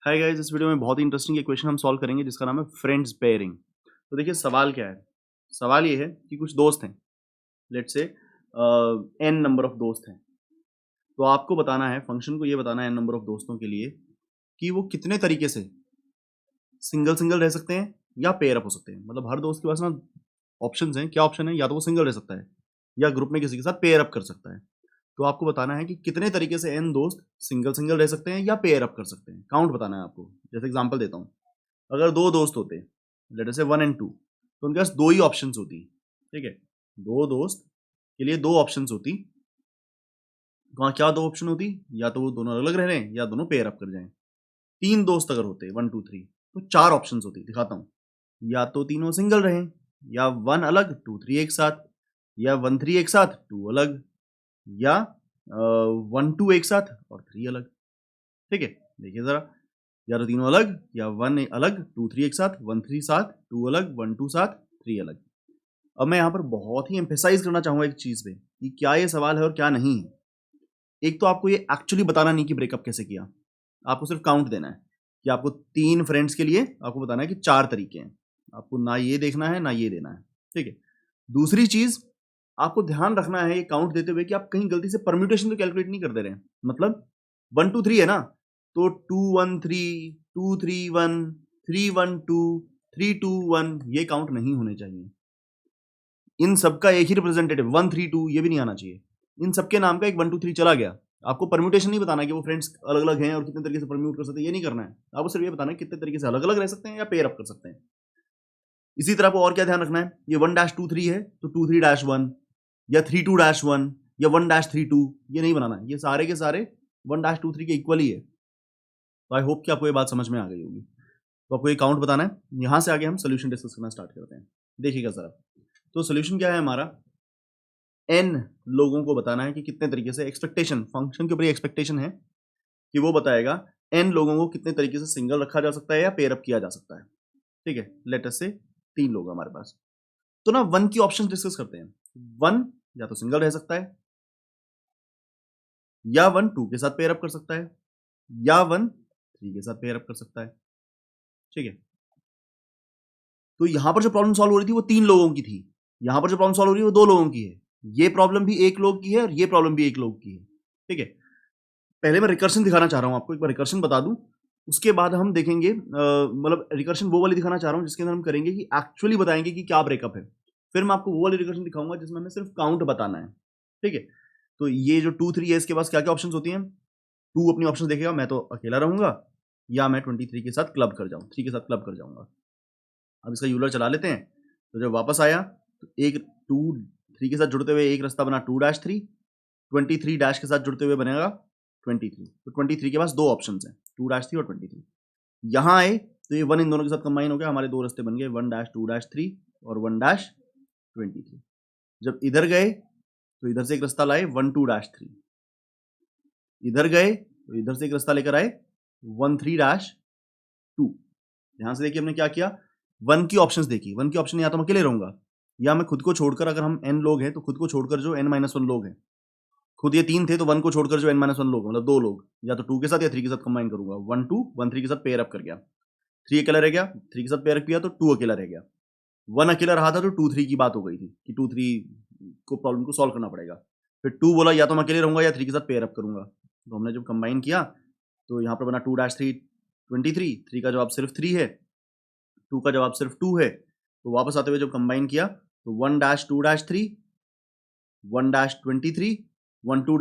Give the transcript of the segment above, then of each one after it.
Hi guys, इस video में बहुत ही इंटरेस्टिंग इक्वेशन हम सॉल्व करेंगे जिसका नाम है फ्रेंड्स पेयरिंग। तो देखिए सवाल क्या है। सवाल ये है कि कुछ दोस्त हैं, let's say N number of दोस्त हैं। तो आपको बताना है, फंक्शन को ये बताना है एन नंबर ऑफ दोस्तों के लिए कि वो कितने तरीके से सिंगल सिंगल रह सकते हैं या पेयर अप हो सकते हैं। मतलब हर दोस्त के पास ना ऑप्शंस हैं। क्या ऑप्शन है? या तो वो सिंगल रह सकता है या ग्रुप में किसी के साथ पेयर अप कर सकता है। तो आपको बताना है कि कितने तरीके से एन दोस्त सिंगल सिंगल रह सकते हैं या पेयर अप कर सकते हैं। काउंट बताना है आपको। जैसे एग्जांपल देता हूँ, अगर दो दोस्त होते, लेट अस से 1 एंड 2, तो उनके पास दो ही ऑप्शंस होती। ठीक है, दो दोस्त के लिए दो ऑप्शंस होती। वहाँ क्या दो ऑप्शन होती? या तो वो दोनों अलग रह रहे हैं या दोनों पेयर अप कर जाएं। तीन दोस्त अगर होते 1 2 3, तो चार ऑप्शंस होती। दिखाता हूँ, या तो तीनों सिंगल रहें, या 1 अलग 2 3 एक साथ, या 1 3 एक साथ 2 अलग, या 1 2 एक साथ और 3 अलग। ठीक है, देखिए जरा, या तो तीनों अलग, या 1 अलग 2 3 एक साथ, 1 3 साथ, 2 अलग, 1 2 साथ, 3 अलग। अब मैं यहाँ पर बहुत ही एम्फेसाइज करना चाहूंगा एक चीज पे कि क्या ये सवाल है और क्या नहीं है। एक तो आपको ये एक्चुअली बताना नहीं कि ब्रेकअप कैसे किया, आपको सिर्फ काउंट देना है कि आपको तीन फ्रेंड्स के लिए आपको बताना है कि चार तरीके हैं। आपको ना ये देखना है ना ये देना है। ठीक है, दूसरी चीज आपको ध्यान रखना है ये काउंट देते हुए कि आप कहीं गलती से परम्यूटेशन तो कैलकुलेट नहीं कर दे रहे हैं। मतलब 1 2 3 है ना, तो 2 1 3 2 3 1 3 1 2 3 2 1 ये काउंट नहीं होने चाहिए। इन सबका एक ही रिप्रेजेंटेटिव 1 3 2 ये भी नहीं आना चाहिए। इन सबके नाम का एक 1 2 3 चला गया। आपको परम्यूटेशन नहीं बताना कि वो फ्रेंड्स अलग अलग हैं और कितने तरीके से परम्यूट कर सकते हैं, ये नहीं करना है। आपको सिर्फ ये बताना है कितने तरीके से अलग अलग रह सकते हैं या पेयर अप कर सकते हैं। इसी तरह आपको और क्या ध्यान रखना है, ये 1 2 3 है तो 2 3 1 या 3 2 1 या 1 3 2 ये नहीं बनाना है। ये सारे के सारे 1 2 3 के इक्वल ही है। तो आई होप कि आपको ये बात समझ में आ गई होगी। तो आपको ये काउंट बताना है। यहां से आगे हम सोल्यूशन डिस्कस करना स्टार्ट करते हैं। देखिएगा जरा, तो सोल्यूशन क्या है हमारा, एन लोगों को बताना है कि कितने तरीके से, एक्सपेक्टेशन फंक्शन के ऊपर एक्सपेक्टेशन है कि वो बताएगा एन लोगों को कितने तरीके से सिंगल रखा जा सकता है या पेयर अप किया जा सकता है। ठीक है, लेट अस से तीन लोग हमारे पास। तो ना वन की ऑप्शन डिस्कस करते हैं। वन या तो सिंगल रह सकता है, या वन टू के साथ पेयर अप कर सकता है, या वन थ्री के साथ पेयर अप कर सकता है। ठीक है, तो यहां पर जो प्रॉब्लम सॉल्व हो रही थी वो तीन लोगों की थी, यहां पर जो प्रॉब्लम सॉल्व हो रही है वो दो लोगों की है। ये प्रॉब्लम भी एक लोग की है और ये प्रॉब्लम भी एक लोग की है। ठीक है, पहले मैं रिकर्शन दिखाना चाह रहा हूं आपको, एक बार रिकर्शन बता दूं, उसके बाद हम देखेंगे। मतलब रिकर्शन वो वाली दिखाना चाह रहा हूं जिसके अंदर हम करेंगे कि एक्चुअली बताएंगे कि क्या ब्रेकअप है। फिर मैं आपको वो वाली रिकर्शन दिखाऊंगा जिसमें हमें सिर्फ काउंट बताना है। ठीक है, तो ये जो 2 3 है इसके पास क्या क्या ऑप्शन होती हैं। टू अपनी ऑप्शन देखेगा, मैं तो अकेला रहूंगा, या मैं 23 के साथ क्लब कर जाऊँ, 3 के साथ क्लब कर जाऊंगा। अब इसका यूलर चला लेते हैं। तो जब वापस आया तो एक 2 3 के साथ जुड़ते हुए एक रास्ता बना 2 3, 23 डैश के साथ जुड़ते हुए बनेगा 23। तो 23 के पास दो ऑप्शन हैं, 2 3 और 23। यहाँ आए तो ये 1 इन दोनों के साथ कंबाइन हो गया, हमारे दो रास्ते बन गए 1 2 3 और 1 23। जब इधर गए तो इधर से एक रास्ता लाए 1 2 3, इधर गए तो इधर से एक रास्ता लेकर आए 1 3 2। ध्यान से देखिए हमने क्या किया, वन की ऑप्शंस देखी। वन की ऑप्शन या तो मैं अकेले रहूंगा, या मैं खुद को छोड़कर, अगर हम एन लोग हैं तो खुद को छोड़कर जो n - 1 लोग हैं, खुद ये तीन थे तो वन को छोड़कर जो n - 1 लोग मतलब दो लोग, या तो टू के साथ या थ्री के साथ कंबाइन करूंगा। 1 2 1 3 के साथ पेयर अप कर गया, थ्री अकेला रह गया, थ्री के साथ पेयर अप किया तो टू अकेला रह गया। वन अकेला रहा था तो 2 3 की बात हो गई थी कि 2 3 को प्रॉब्लम को सॉल्व करना पड़ेगा। फिर टू बोला या तो मैं अकेले रहूंगा या थ्री के साथ पेयर अप करूंगा। तो हमने जब कंबाइन किया तो यहाँ पर बना 2 3 23, थ्री का जवाब सिर्फ 3 है, टू का जवाब सिर्फ 2 है। तो वापस आते हुए जब कंबाइन किया तो 1 2 3, 1 23, 1 2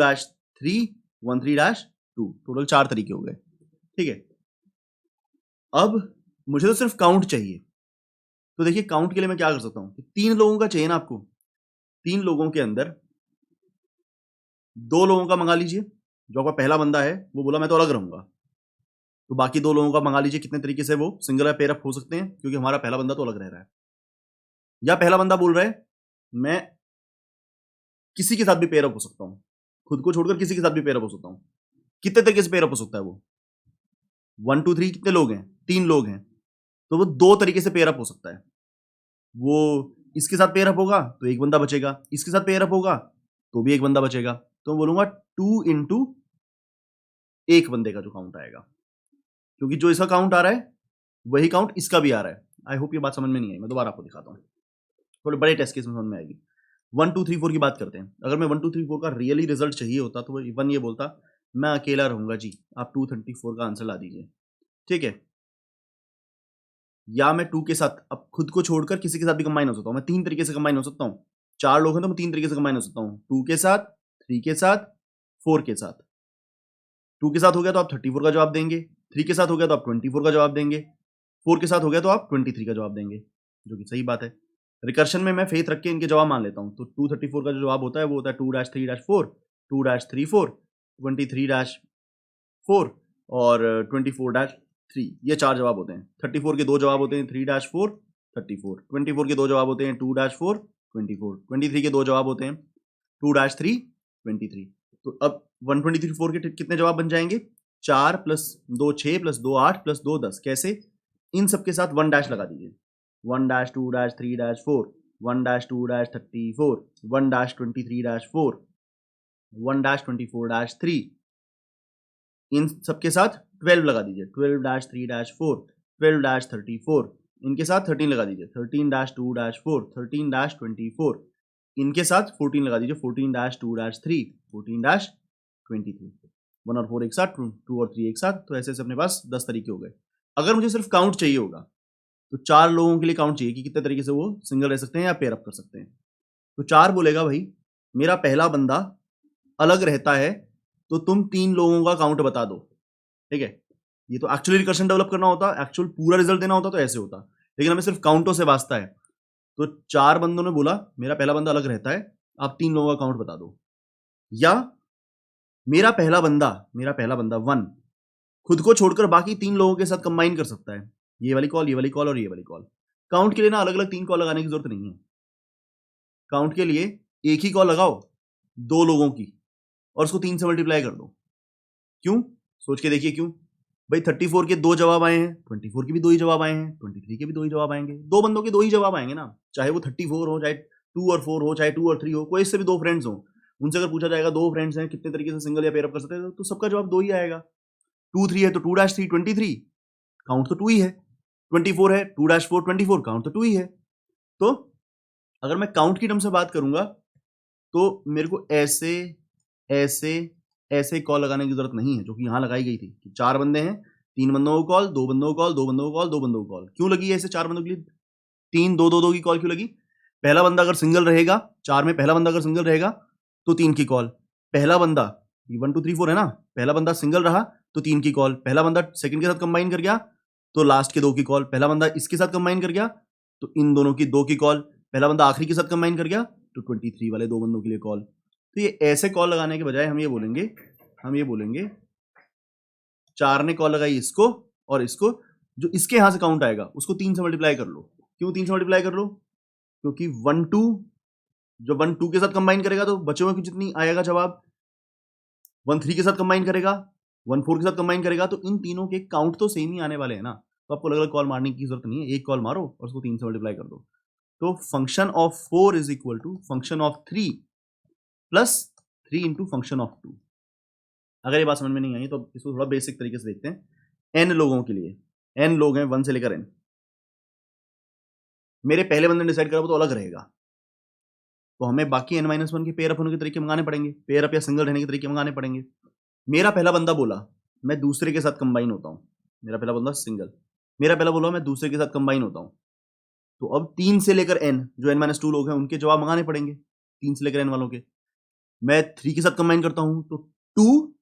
3, 1 3 2, टोटल चार तरीके हो गए। ठीक है, अब मुझे तो सिर्फ काउंट चाहिए। तो देखिए काउंट के लिए मैं क्या कर सकता हूं, तीन लोगों का चाहिए ना आपको। तीन लोगों के अंदर दो लोगों का मंगा लीजिए। जो आपका पहला बंदा है वो बोला मैं तो अलग रहूंगा, तो बाकी दो लोगों का मंगा लीजिए कितने तरीके से वो सिंगल या पेयर अप हो सकते हैं, क्योंकि हमारा पहला बंदा तो अलग रह रहा है। या पहला बंदा बोल रहा है मैं किसी के साथ भी पेयर अप हो सकता हूं, खुद को छोड़कर किसी के साथ भी पेयर अप हो सकता हूं। कितने तरीके से पेयर अप हो सकता है वो, 1 2 3 कितने लोग हैं, तीन लोग हैं, तो वो दो तरीके से पेयर अप हो सकता है। वो इसके साथ पेयर अप होगा तो एक बंदा बचेगा, इसके साथ पेयर अप होगा तो भी एक बंदा बचेगा। तो मैं बोलूंगा 2 इंटू एक बंदे का जो काउंट आएगा, क्योंकि जो इसका काउंट आ रहा है वही काउंट इसका भी आ रहा है। आई होप ये बात समझ में नहीं आई, मैं दोबारा आपको दिखाता हूँ, थोड़े बड़े टेस्ट केस में समझ में आएगी। 1 2 3 4 की बात करते हैं। अगर मैं 1 2 3 4 का रियली रिजल्ट चाहिए होता तो वन ये बोलता मैं अकेला रहूंगा जी, आप 234 का आंसर ला दीजिए, ठीक है। या मैं 2 के साथ अब खुद को छोड़कर किसी के साथ भी कंबाइन हो सकता हूँ, मैं 3 तरीके से कंबाइन हो सकता हूँ। 4 लोग हैं तो मैं 3 तरीके से कंबाइन हो सकता हूँ, 2 के साथ, 3 के साथ, 4 के साथ। 2 के साथ हो गया तो आप 34 का जवाब देंगे, 3 के साथ हो गया तो आप 24 का जवाब देंगे, 4 के साथ हो गया तो आप 23 का जवाब देंगे, जो कि सही बात है। रिकर्शन में मैं फेथ रख के इनके जवाब मान लेता हूँ, तो 234 का जो जवाब होता है वो होता है 2-3-4, 2-3-4, 23-4 और 24-3, ये 4 जवाब होते हैं। 34 के 2 जवाब होते हैं 3-4, 34, 24 के 2 जवाब होते हैं 2-4, 24, 23 के 2 जवाब होते हैं 2-3, 23। तो अब 123 के कितने जवाब बन जाएंगे? 4 + 2 6 + 2 8 + 2 10। कैसे? इन सबके साथ 1 लगा दीजिए, 1-2-3-4, 1-2-34, 1-23-4, 1-24-3, इन सबके साथ 12 लगा दीजिए, 12-3-4, 12-34, इनके साथ 13 लगा दीजिए, 13-2-4, 13-24, इनके साथ 14 लगा दीजिए, 14-2-3, 14-23, 1 और 4 एक साथ, 2 और 3 एक साथ। तो ऐसे अपने पास 10 तरीके हो गए। अगर मुझे सिर्फ काउंट चाहिए होगा तो 4 लोगों के लिए काउंट चाहिए कि कितने तरीके से वो सिंगल रह सकते हैं या पेयर अप कर सकते हैं। तो 4 बोलेगा भाई मेरा पहला बंदा अलग रहता है तो तुम 3 लोगों का काउंट बता दो, ठीक है। ये तो एक्चुअली रिकर्शन डेवलप करना होता, एक्चुअल पूरा रिजल्ट देना होता तो ऐसे होता, लेकिन हमें सिर्फ काउंटों से वास्ता है। तो 4 बंदों ने बोला मेरा पहला बंदा अलग रहता है, आप 3 लोगों का काउंट बता दो। या मेरा पहला बंदा 1 खुद को छोड़कर बाकी 3 लोगों के साथ कंबाइन कर सकता है, ये वाली कॉल, ये वाली कॉल और ये वाली कॉल। काउंट के लिए ना अलग अलग 3 कॉल लगाने की जरूरत नहीं है। काउंट के लिए एक ही कॉल लगाओ 2 लोगों की और उसको 3 से मल्टीप्लाई कर दो। क्यों? सोच के देखिए क्यों। भाई 34 के 2 जवाब आए हैं, 24 के भी 2 ही जवाब आए हैं, 23 के भी 2 ही जवाब आएंगे, 2 बंदों के 2 ही जवाब आएंगे ना, चाहे वो 34 हो, चाहे 2 और 4 हो, चाहे 2 और 3 हो, कोई इससे भी 2 फ्रेंड्स हो, उनसे अगर पूछा जाएगा 2 फ्रेंड्स हैं कितने तरीके से सिंगल या पेयर अप कर सकते हैं, तो सबका जवाब 2 ही आएगा। 2 3 है तो 2-3 23, काउंट तो 2 ही है। 24 है 2-4 24, काउंट तो 2 ही है। तो अगर मैं काउंट की टर्म से बात करूंगा तो मेरे को ऐसे ऐसे ऐसे कॉल लगाने की जरूरत नहीं है जो कि यहां लगाई गई थी कि 4 बंदे हैं, 3 बंदों को कॉल, 2 बंदों को कॉल, 2 बंदों को कॉल, 2 बंदों को कॉल। क्यों लगी है ऐसे 4 बंदों के लिए 3 2 2 2 की कॉल क्यों लगी? पहला बंदा अगर सिंगल रहेगा, 4 में पहला बंदा अगर सिंगल रहेगा तो 3 की कॉल। पहला बंदा 1 2 3 4 है ना, पहला बंदा सिंगल रहा तो 3 की कॉल। पहला बंदा सेकंड के साथ कंबाइन कर गया तो लास्ट के 2 की कॉल। पहला बंदा इसके साथ कंबाइन कर गया तो इन दोनों की 2 की कॉल। पहला बंदा आखिरी के साथ कंबाइन कर गया तो 23 वाले 2 बंदों के लिए कॉल। तो ये ऐसे कॉल लगाने के बजाय हम ये बोलेंगे 4 ने कॉल लगाई इसको और इसको, जो इसके यहां से काउंट आएगा उसको 3 से मल्टीप्लाई कर लो। क्यों 3 से मल्टीप्लाई कर लो? क्योंकि 1 2 जो 1 2 के साथ कंबाइन करेगा तो बचे हुए की जितनी आएगा जवाब, 1 3 के साथ कंबाइन करेगा, 1 4 के साथ कंबाइन करेगा, तो इन तीनों के काउंट तो सेम ही आने वाले हैं ना। तो आपको अलग अलग कॉल मारने की जरूरत नहीं है, एक कॉल मारो और उसको 3 से मल्टीप्लाई कर दो। तो function of 4 is equal to function of 3 plus 3 into function of 2। अगर ये बात समझ में नहीं आई तो इसको थोड़ा बेसिक तरीके से देखते हैं। n लोगों के लिए, n लोग हैं 1 से लेकर n, मेरे पहले बंदे ने डिसाइड करा वो तो अलग रहेगा, तो हमें बाकी n-1 के पेयर अप होने के तरीके मंगाने पड़ेंगे, पेयर अप या सिंगल रहने के तरीके मंगाने पड़ेंगे। मेरा पहला बंदा बोला मैं दूसरे के साथ कंबाइन होता हूं, मेरा पहला बंदा सिंगल, मेरा पहला बोला मैं दूसरे के साथ कंबाइन होता हूं, तो अब 3 से लेकर n जो n-2 लोग हैं उनके जवाब मंगाने पड़ेंगे 3 से लेकर n वालों के। मैं 3 के साथ कंबाइन करता हूं तो 2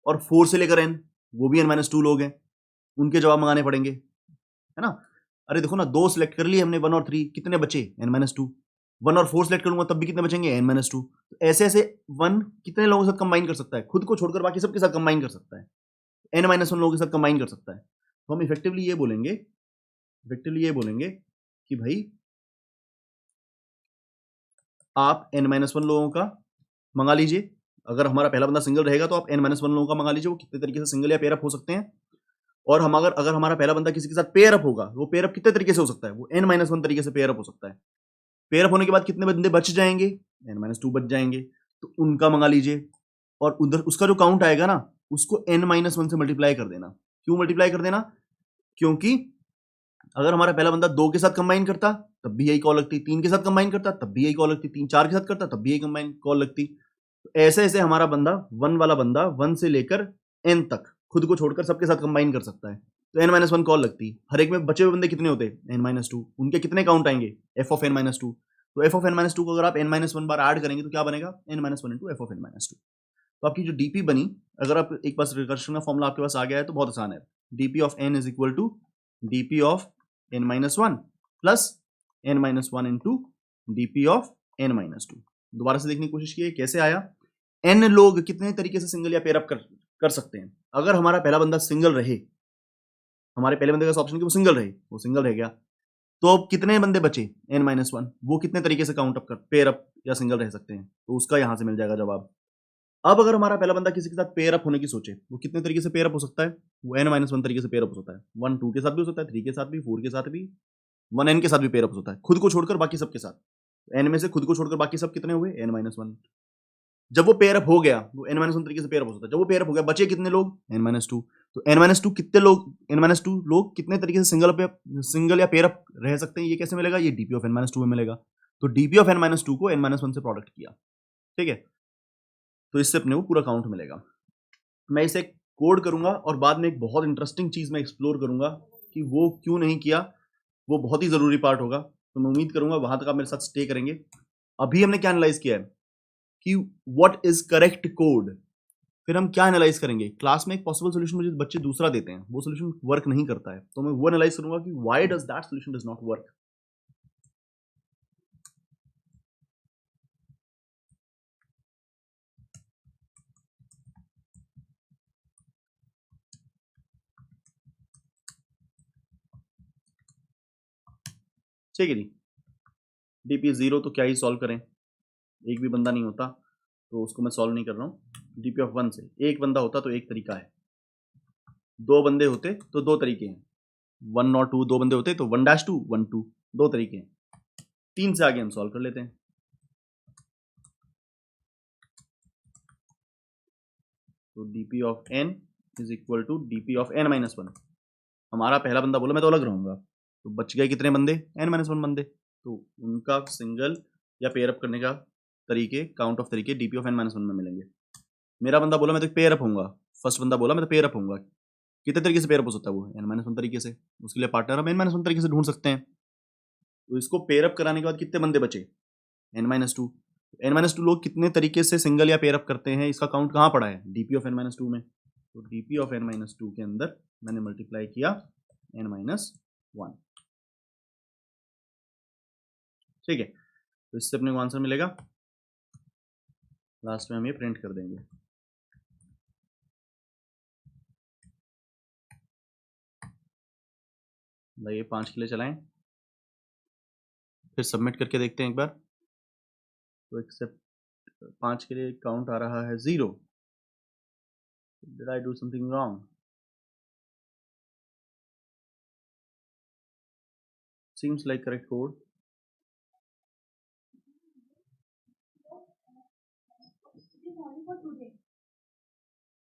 और 4 से लेकर n वो भी n-2 लोग हैं, उनके जवाब मंगाने पड़ेंगे, है ना। अरे देखो ना, 2 सिलेक्ट कर लिए हमने, 1 और 3, कितने बचे n-2। 1 और 4 सिलेक्ट करूंगा तब भी कितने बचेंगे n-2। तो ऐसे ऐसे 1 कितने लोगों के साथ कंबाइन कर सकता है, खुद को छोड़कर बाकी सबके साथ कंबाइन कर सकता है, n-1 लोगों के साथ कंबाइन कर सकता है। तो हम इफेक्टिवली ये बोलेंगे कि भाई आप n-1 लोगों का मंगा लीजिए। अगर हमारा पहला बंदा सिंगल रहेगा तो आप n-1 लोगों का मंगा लीजिए, वो कितने तरीके से सिंगल या पेयर अप हो सकते हैं। और हम अगर हमारा पहला बंदा किसी के साथ पेयर अप होगा, वो पेयर अप कितने तरीके से हो सकता है, वो n-1 तरीके से पेयर अप हो सकता है। पेयर अप होने के बाद कितने बंदे बच जाएंगे, n-2 बच जाएंगे, तो उनका मंगा लीजिए। और उधर उसका जो काउंट आएगा ना उसको n-1 से मल्टीप्लाई कर देना, क्यों मल्टीप्लाई कर देना? क्योंकि अगर हमारा पहला बंदा 2 के साथ कंबाइन करता तब भी यही कॉल लगती, 3 के साथ कंबाइन करता तब भी यही कॉल लगती, 3 4 के साथ करता तब भी यही कंबाइन कॉल लगती। तो ऐसे ऐसे हमारा बंदा 1 वाला बंदा 1 से लेकर n तक खुद को छोड़कर सबके साथ कंबाइन कर सकता है, तो n-1 कॉल लगती। हर एक में बचे हुए बंदे कितने होते? n-2। उनके कितने काउंट आएंगे? f of n-2। तो f of n-2 को अगर आप n-1 बार ऐड करेंगे तो क्या बनेगा? n-1 into f of n-2। तो आपकी जो dp बनी, अगर आप एक बार रिकर्शन का फॉर्मूला आपके पास आ गया है तो बहुत आसान है। dp of n is equal to dp of n-1 plus n-1 into dp of n-2। दोबारा से देखने की कोशिश कीजिए कैसे आया। n लोग कितने तरीके से सिंगल या पेयर अप कर सकते हैं। अगर हमारा पहला बंदा सिंगल रहे, हमारे पहले बंदे का ऑप्शन कि वो सिंगल रहे, वो सिंगल रह गया, तो अब कितने बंदे बचे? n-1। वो कितने तरीके से काउंट अप कर पेयर अप या सिंगल रह सकते हैं, तो उसका यहां से मिल जाएगा जवाब। अब अगर हमारा पहला बंदा किसी के साथ पेयर अप होने की सोचे, वो कितने तरीके से पेयर अप हो सकता है? वो n-1 तरीके से पेयर अप हो सकता है। 1 2 के साथ भी हो सकता है, 3 के साथ भी, 4 के साथ भी, 1 n के साथ भी पेयर अप हो सकता है, खुद को छोड़कर बाकी सबके साथ। n में से खुद को छोड़कर बाकी सब कितने हुए? n-1। जब वो पेयर अप हो गया, वो n-1 तरीके से पेयर अप हो सकता है। जब वो पेयर अप हो गया, बचे कितने लोग? n-2। तो n-2 कितने लोग, n-2 लोग कितने तरीके से सिंगल या पेयर अप रह सकते हैं, ये कैसे मिलेगा? ये dp of n-2 में मिलेगा। तो dp of n-2 को n-1 से प्रोडक्ट किया, ठीक है, तो इससे अपने को पूरा काउंट मिलेगा। मैं इसे कोड करूंगा और बाद में एक बहुत इंटरेस्टिंग चीज मैं एक्सप्लोर करूंगा कि वो क्यों नहीं किया, वो बहुत ही जरूरी पार्ट होगा। तो मैं उम्मीद करूंगा वहां तक आप मेरे साथ स्टे करेंगे। अभी हमने क्या एनालाइज किया है कि व्हाट इज करेक्ट कोड, फिर हम क्या एनालाइज करेंगे। क्लास में एक पॉसिबल सोल्यूशन मुझे बच्चे दूसरा देते हैं, वो सोल्यूशन वर्क नहीं करता है, तो मैं वो एनालाइज करूंगा कि why does that solution does not work. ठीक है जी, डीपी 0 तो क्या ही सॉल्व करें, एक भी बंदा नहीं होता तो उसको मैं सॉल्व नहीं कर रहा हूँ। डीपी ऑफ 1 से एक बंदा होता तो एक तरीका है, 2 बंदे होते तो 2 तरीके हैं, 1 और 2 2 बंदे होते तो 1-2 1-2 2 तरीके हैं। 3 से आगे हम सॉल्व कर लेते हैं। तो dp of n is equal to dp of n-1। हमारा पहला बंदा बोला मैं तो अलग रहूंगा, तो बच गए कितने बंदे? n-1 बंदे। तो उनका सिंगल या पेयर अप करने का तरीके, काउंट ऑफ तरीके dp ऑफ n-1 में मिलेंगे। मेरा बंदा बोला मैं तो पेयर अप होऊंगा, फर्स्ट बंदा बोला मैं तो पेयर अप होऊंगा, कितने तरीके से पेयर अप हो सकता है? वो n-1 तरीके से, उसके लिए पार्टनर हम n-1 तरीके से ढूंढ सकते हैं। तो इसको पेयर अप कराने के बाद कितने बंदे बचे? n-2। n-2 लोग कितने तरीके से सिंगल या पेयर अप करते हैं, इसका काउंट कहाँ पड़ा है? dp ऑफ n-2 में। तो dp ऑफ n-2 के अंदर मैंने मल्टीप्लाई किया n-1, ठीक है। तो इससे अपने को आंसर मिलेगा, लास्ट में हम ये प्रिंट कर देंगे। ये 5 के लिए चलाएं, फिर सबमिट करके देखते हैं एक बार। तो एक्सेप्ट 5 के लिए काउंट आ रहा है 0। Did I do something wrong? Seems like correct code.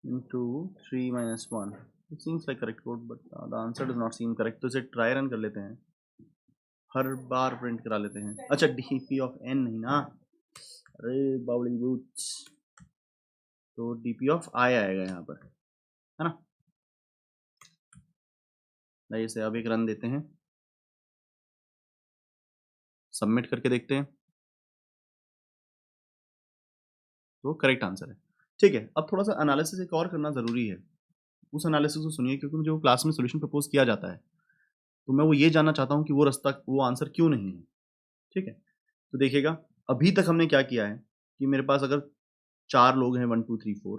Into 3 minus 1. It seems like correct code, but the answer does not seem correct. तो इसे ट्राई रन कर लेते हैं, हर बार प्रिंट करा लेते हैं। अच्छा dp ऑफ n नहीं ना, अरे बावली बूच, तो dp ऑफ i आएगा यहाँ पर, है ना। इसे अब एक रन देते हैं, सबमिट करके देखते हैं, तो करेक्ट आंसर है। ठीक है, अब थोड़ा सा एनालिसिस एक और करना ज़रूरी है, उस एनालिसिस को सुनिए, क्योंकि मुझे वो क्लास में सोल्यूशन प्रपोज किया जाता है, तो मैं वो ये जानना चाहता हूँ कि वो रास्ता, वो आंसर क्यों नहीं है। ठीक है, तो देखिएगा अभी तक हमने क्या किया है कि मेरे पास अगर 4 लोग हैं 1 2 3 4,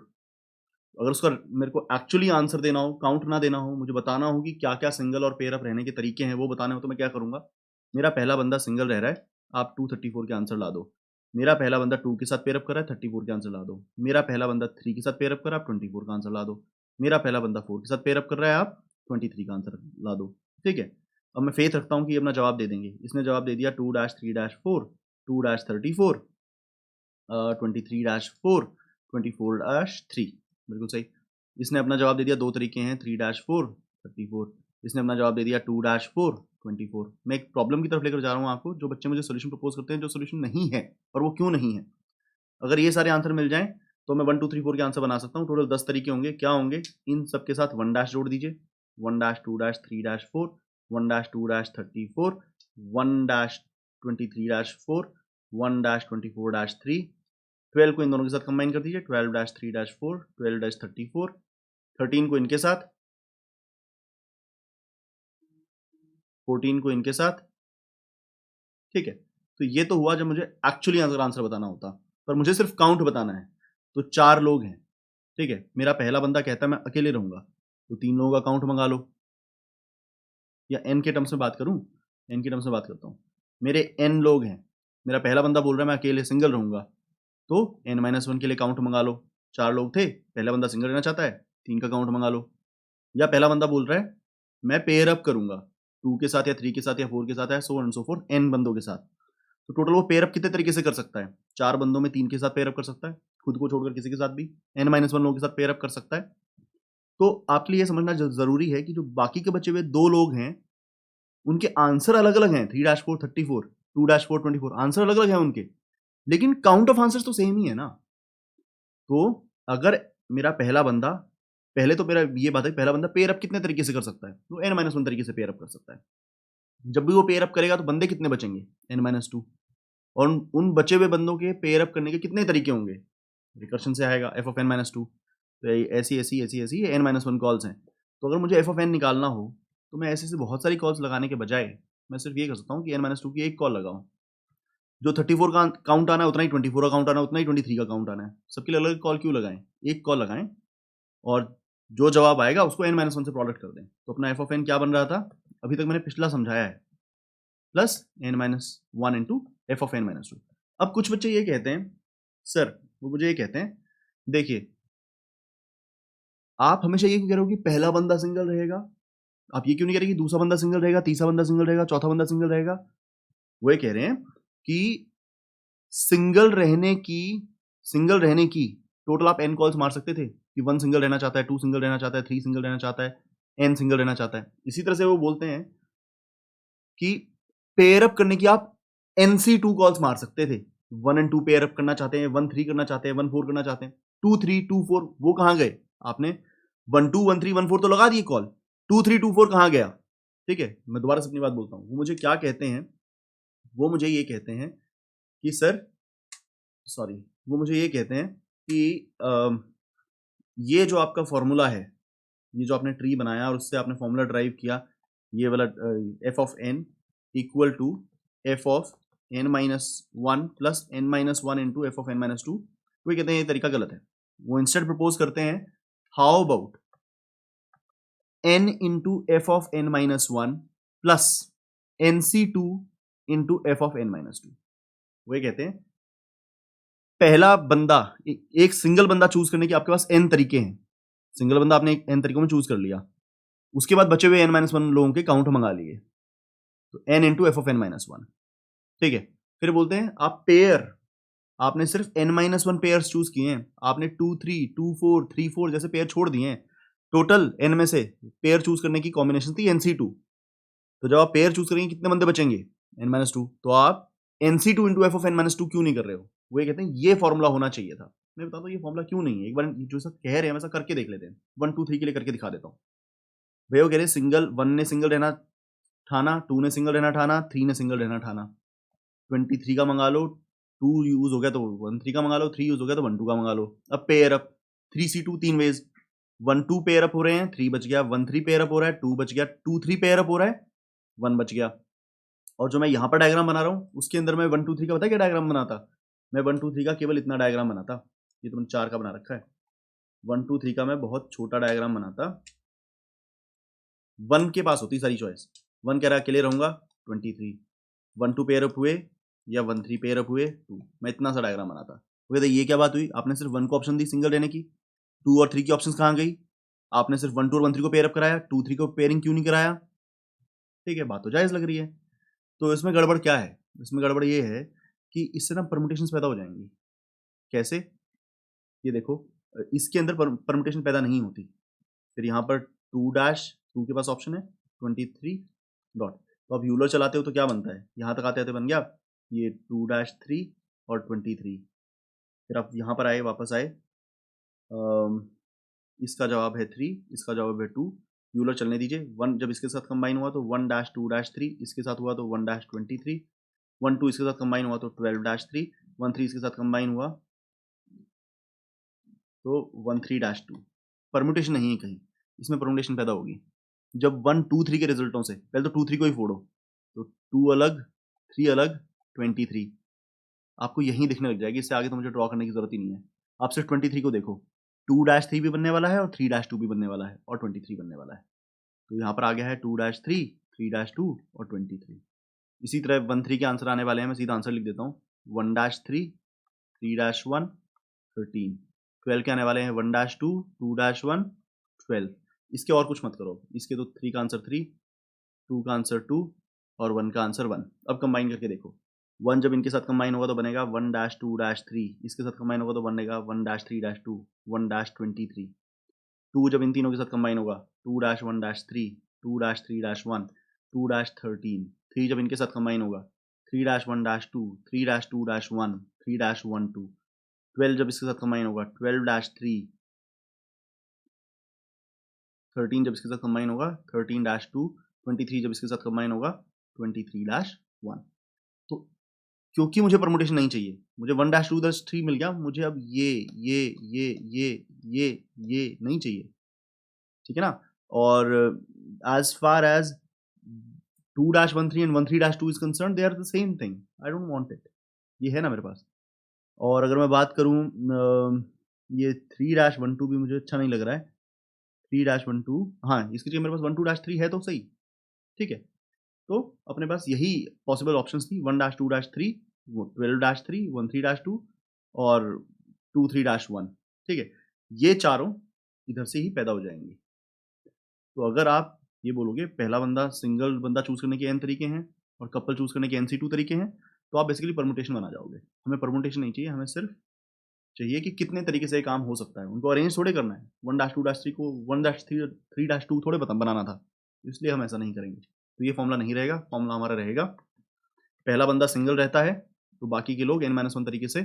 अगर उसका मेरे को एक्चुअली आंसर देना हो, काउंट ना देना हो, मुझे बताना हो कि क्या क्या सिंगल और पेयर अप रहने के तरीके हैं, वो बताने हो, तो मैं क्या करूंगा। मेरा पहला बंदा सिंगल रह रहा है, आप 234 के आंसर ला दो। मेरा पहला बंदा 2 के साथ पेयर अप कर रहा है, 34 के आंसर ला दो। मेरा पहला बंदा 3 के साथ पेयर अप कर रहा है, आप 24 का आंसर ला दो। मेरा पहला बंदा 4 के साथ पेयर अप कर रहा है, आप 23 का आंसर ला दो। ठीक है, अब मैं फेथ रखता हूँ कि ये अपना जवाब दे देंगे। इसने जवाब दे दिया 2-3-4, 2-34, 23-4, 24-3, बिल्कुल सही। इसने अपना जवाब दे दिया, 2 तरीके हैं, 3-4 34। इसने अपना जवाब दे दिया 2-4 24। मैं एक प्रॉब्लम की तरफ लेकर जा रहा हूँ आपको, जो बच्चे मुझे सोल्यूशन प्रपोज करते हैं जो सोल्यूशन नहीं है, और वो क्यों नहीं है। अगर ये सारे आंसर मिल जाएं तो मैं 1 2 3 4 के आंसर बना सकता हूँ। टोटल 10 तरीके होंगे। क्या होंगे? इन सब के साथ 1 जोड़ दीजिए, 1-2-3-4, 1-2-34, 1-23-4, 1-24-3। 12 को इन दोनों के साथ कंबाइन कर दीजिए, 12-3-4, 12-34, 13 को इनके साथ, 14 को इनके साथ। ठीक है, तो ये तो हुआ जब मुझे एक्चुअली आंसर बताना होता, पर मुझे सिर्फ काउंट बताना है। तो 4 लोग हैं, ठीक है, मेरा पहला बंदा कहता है मैं अकेले रहूंगा, तो 3 लोगों का काउंट मंगा लो। या एन के टर्म्स में बात करूं, एन के टर्म्स में बात करता हूं। मेरे एन लोग हैं, मेरा पहला बंदा बोल रहा है मैं अकेले सिंगल रहूंगा, तो n-1 के लिए काउंट मंगा लो। 4 लोग थे, पहला बंदा सिंगल रहना चाहता है, 3 का काउंट मंगा लो। या पहला बंदा बोल रहा है मैं पेयर अप करूंगा 2 के साथ या 3 के साथ या 4 के साथ, है so and so fourth, n बंदों के साथ। तो टोटल वो पेयर अप कितने तरीके से कर सकता है? 4 बंदों में 3 के साथ पेयर अप कर सकता है, खुद को छोड़कर किसी के साथ भी n-1 लोगों के साथ पेयर अप कर सकता है। तो आपके लिए समझना जरूरी है कि जो बाकी के बचे हुए 2 लोग हैं उनके आंसर अलग अलग हैं, 3-4 34, 2-4 24, आंसर अलग अलग हैं उनके, लेकिन काउंट ऑफ आंसर्स तो सेम ही है ना। तो अगर मेरा पहला बंदा, पहले तो मेरा ये बात है पहला बंदा पेयर अप कितने तरीके से कर सकता है, तो n-1 तरीके से पेयर अप कर सकता है। जब भी वो पेयर अप करेगा तो बंदे कितने बचेंगे? n-2। और उन बचे हुए बंदों के पेयर अप करने के कितने तरीके होंगे? रिकर्शन से आएगा f of n-2। तो ऐसी ऐसी ऐसी ऐसी n-1 कॉल्स हैं। तो अगर मुझे f of n निकालना हो तो मैं ऐसे बहुत सारी कॉल्स लगाने के बजाय मैं सिर्फ ये कर सकता हूँ कि n-2 की एक कॉल लगाऊं। जो 34 का काउंट आना है उतना ही 24 का काउंट आना है, उतना ही 23 का काउंट आना है। सबके लिए अलग कॉल क्यों लगाएं? एक कॉल लगाएं और जो जवाब आएगा उसको n-1 से प्रोडक्ट कर दें। तो अपना f of n क्या बन रहा था? अभी तक मैंने पिछला समझाया है, plus n-1 into f of n-2। अब कुछ बच्चे ये कहते हैं सर, वो मुझे ये कहते हैं देखिए आप हमेशा ये क्यों कह रहे हो कि पहला बंदा सिंगल रहेगा, आप ये क्यों नहीं कह रहे कि दूसरा बंदा सिंगल रहेगा, तीसरा बंदा सिंगल रहेगा, चौथा बंदा सिंगल रहेगा? वो ये कह रहे हैं कि सिंगल रहने की टोटल आप n कॉल्स मार सकते थे कि 1 सिंगल रहना चाहता है, 2 सिंगल रहना चाहता है, 3 सिंगल रहना चाहता है, n सिंगल रहना चाहता है। इसी तरह से वो बोलते हैं कि पेयर अप करने की आप nc2 कॉल्स मार सकते थे। 1 and 2 पेयर अप करना चाहते हैं, 1 3 करना चाहते हैं, 1 4 करना चाहते हैं, 2 3 2 4 वो कहां गए? आपने 1 2 1 3 1 4 तो लगा दिए कॉल, 2 3 2 4 कहां गया? ठीक है, मैं दोबारा से अपनी बात बोलता हूं। वो मुझे क्या कहते हैं? वो मुझे ये कहते हैं कि सर सॉरी, वो मुझे ये कहते हैं कि ये जो आपका फॉर्मूला है, ये जो आपने ट्री बनाया और उससे आपने फॉर्मूला ड्राइव किया, ये वाला f of n equal to f of n-1 plus n-1 into f of n-2, वो कहते हैं ये तरीका गलत है। वो इंस्टेड प्रपोज करते हैं how about n into f of n-1 plus nc2 into f of n-2। वो ये कहते हैं पहला बंदा, एक सिंगल बंदा चूज करने के आपके पास n तरीके हैं, सिंगल बंदा आपने n तरीकों में चूज कर लिया, उसके बाद बचे हुए n-1 लोगों के काउंट मंगा लिए, तो n into f of n-1। ठीक है, फिर बोलते हैं आप पेयर, आपने सिर्फ n-1 पेयर्स चूज किए हैं, आपने 2 3 2 4 3 4 जैसे पेयर छोड़ दिए हैं। टोटल n में से पेयर चूज करने की कॉम्बिनेशन थी nc2, तो जब आप पेयर चूज करेंगे कितने बंदे बचेंगे? n-2। तो आप nc2 into f of n-2 क्यों नहीं कर रहे हो? वो ये कहते हैं ये फॉर्मूला होना चाहिए था। मैं बताता हूँ ये फॉर्मूला क्यों नहीं है, एक बार जो सब कह रहे हैं वैसा करके देख लेते हैं। 1 2 3 के लिए करके दिखा देता हूँ। भैया वो कह रहे हैं सिंगल 1 ने सिंगल रहना ठाना, 2 ने सिंगल रहना ठाना, 3 ने सिंगल रहना ठाना, 23 का मंगा लो, 2 यूज हो गया तो 1 3 का मंगा लो, 3 यूज हो गया तो 1 2 का मंगा लो। अब pair up 3c2 3 ways, 1 2 pair up हो रहे हैं, 3 बच गया, 1 3 पेयर अप हो रहा है, 2 बच गया, 2 3 पेयर अप हो रहा है, 1 बच गया। और जो मैं यहाँ पर डायग्राम बना रहा हूँ उसके अंदर मैं 1 2 3 का पता है क्या डायग्राम बनाता? मैं 1 2 3 का केवल इतना डायग्राम बनाता, ये तो मैंने 4 का बना रखा है। 1 2 3 का मैं बहुत छोटा डायग्राम बनाता। 1 के पास होती सारी चॉइस, 1 कह रहा अकेले रहूंगा 23, 1 2 पेयर अप हुए या 1 3 पेयर अप हुए 2, मैं इतना सा डायग्राम बनाता। तो कहते ये क्या बात हुई, आपने सिर्फ 1 को ऑप्शन दी सिंगल रहने की, 2 और 3 की ऑप्शन कहाँ गई? आपने सिर्फ 1 2 और 1 3 को पेयर अप कराया, 2 3 को पेयरिंग क्यों नहीं कराया? ठीक है, बात तो जायज लग रही है। तो इसमें गड़बड़ क्या है? इसमें गड़बड़ ये है कि इससे ना परमुटेशंस पैदा हो जाएंगी। कैसे? ये देखो, इसके अंदर परमुटेशन पैदा नहीं होती। फिर यहाँ पर 2 के पास ऑप्शन है 23 डॉट, तो अब यूलर चलाते हो तो क्या बनता है, यहाँ तक आते आते बन गया ये 2-3 और 23। फिर आप यहाँ पर आए, वापस आए, इसका जवाब है 3, इसका जवाब है 2। यूलर चलने दीजिए। 1 जब इसके साथ कंबाइन हुआ तो 1-2-3, इसके साथ हुआ तो 1-23, 1-2 इसके साथ कंबाइन हुआ तो 12-3, 1-3 इसके साथ कंबाइन हुआ तो 1-3-2। परम्यूटेशन नहीं है कहीं, इसमें परम्यूटेशन पैदा होगी जब 1-2-3 के रिजल्टों से, पहले तो 2-3 को ही फोड़ो, तो 2 अलग, 3 अलग, 23 आपको यहीं दिखने लग जाएगी। इससे आगे तो मुझे ड्रॉ करने की जरूरत ही नहीं है। आप सिर्फ 23 को देखो, 2-3 भी बनने वाला है और 3-2 भी बनने वाला है और 23 बनने वाला है। तो यहाँ पर आ गया है 2-3, 3-2 और 23। इसी तरह 1-3 के आंसर आने वाले हैं। मैं सीधा आंसर लिख देता हूँ, 1-3, 3-1, 13। 12 के आने वाले हैं 1-2, 2-1, 12। इसके और कुछ मत करो, इसके तो 3 का आंसर 3, 2 का आंसर 2 और 1 का आंसर 1। अब कंबाइन करके देखो, 1 जब इनके साथ कंबाइन होगा तो बनेगा 1-2-3, इसके साथ कंबाइन होगा तो बनेगा 1-3-2, 1-23। 2 जब इन तीनों के साथ कंबाइन होगा 2-1-3, 2-3-1, 2-13। 3 जब इनके साथ कंबाइन होगा 3-1-2, 3-2-1, 3-1-2। 12 जब इसके साथ कंबाइन होगा 12-3, 13 जब इसके साथ कंबाइन होगा 13-2, 23 जब इसके साथ कंबाइन होगा 23-1। तो क्योंकि मुझे परमुटेशन नहीं चाहिए, मुझे 1-2-3 मिल गया, मुझे अब ये नहीं चाहिए, ठीक है ना। और as far as 2-1-3 and 1-3-2 is concern, they are the same thing, I don't want it. ये है ना मेरे पास। और अगर मैं बात करूं ये 3-1-2 भी मुझे अच्छा नहीं लग रहा है। 3-1-2, हाँ इसकी जगह मेरे पास 1-2-3 है तो सही, ठीक है। तो अपने पास यही पॉसिबल ऑप्शंस थी, 1-2-3, 12-3, 1-3-2 और 2-3-1, ठीक है। ये चारों इधर से ही पैदा हो जाएंगे। तो अगर आप ये बोलोगे पहला बंदा, सिंगल बंदा चूज करने के n तरीके हैं और कपल चूज करने के NC2 तरीके हैं, तो आप बेसिकली परमुटेशन बना जाओगे। हमें परमुटेशन नहीं चाहिए, हमें सिर्फ चाहिए कि कितने तरीके से काम हो सकता है। उनको अरेंज थोड़े करना है, 1-2-3 को 1-3-2 थोड़े बनाना था, इसलिए हम ऐसा नहीं करेंगे। तो ये फॉर्मूला नहीं रहेगा, फॉर्मूला हमारा रहेगा पहला बंदा सिंगल रहता है तो बाकी के लोग n-1 तरीके से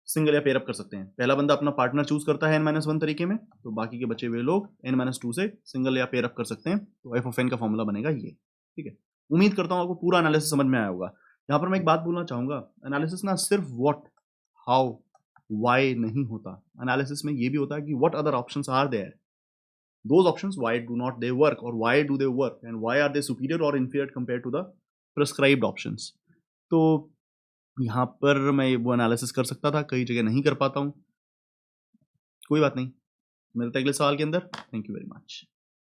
सिंगल या पेयर अप कर सकते हैं। पहला बंदा अपना पार्टनर चूज करता है n-1 तरीके में, तो बाकी के बचे हुए लोग n-2 से सिंगल या पेयर अप कर सकते हैं। तो f of n का फॉर्मूला बनेगा ये, ठीक है। उम्मीद करता हूँ आपको पूरा एनालिसिस समझ में आया होगा। यहाँ पर मैं एक बात बोलना चाहूंगा, एनालिसिस ना सिर्फ व्हाट, हाउ, व्हाई नहीं होता। एनालिसिस में ये भी होता है कि what other options are there, those options, why do not they work or why do they work and why are they superior or inferior compared to the prescribed options। तो यहाँ पर मैं वो एनालिसिस कर सकता था, कई जगह नहीं कर पाता हूँ, कोई बात नहीं। मिलते हैं अगले सवाल के अंदर। Thank you very much.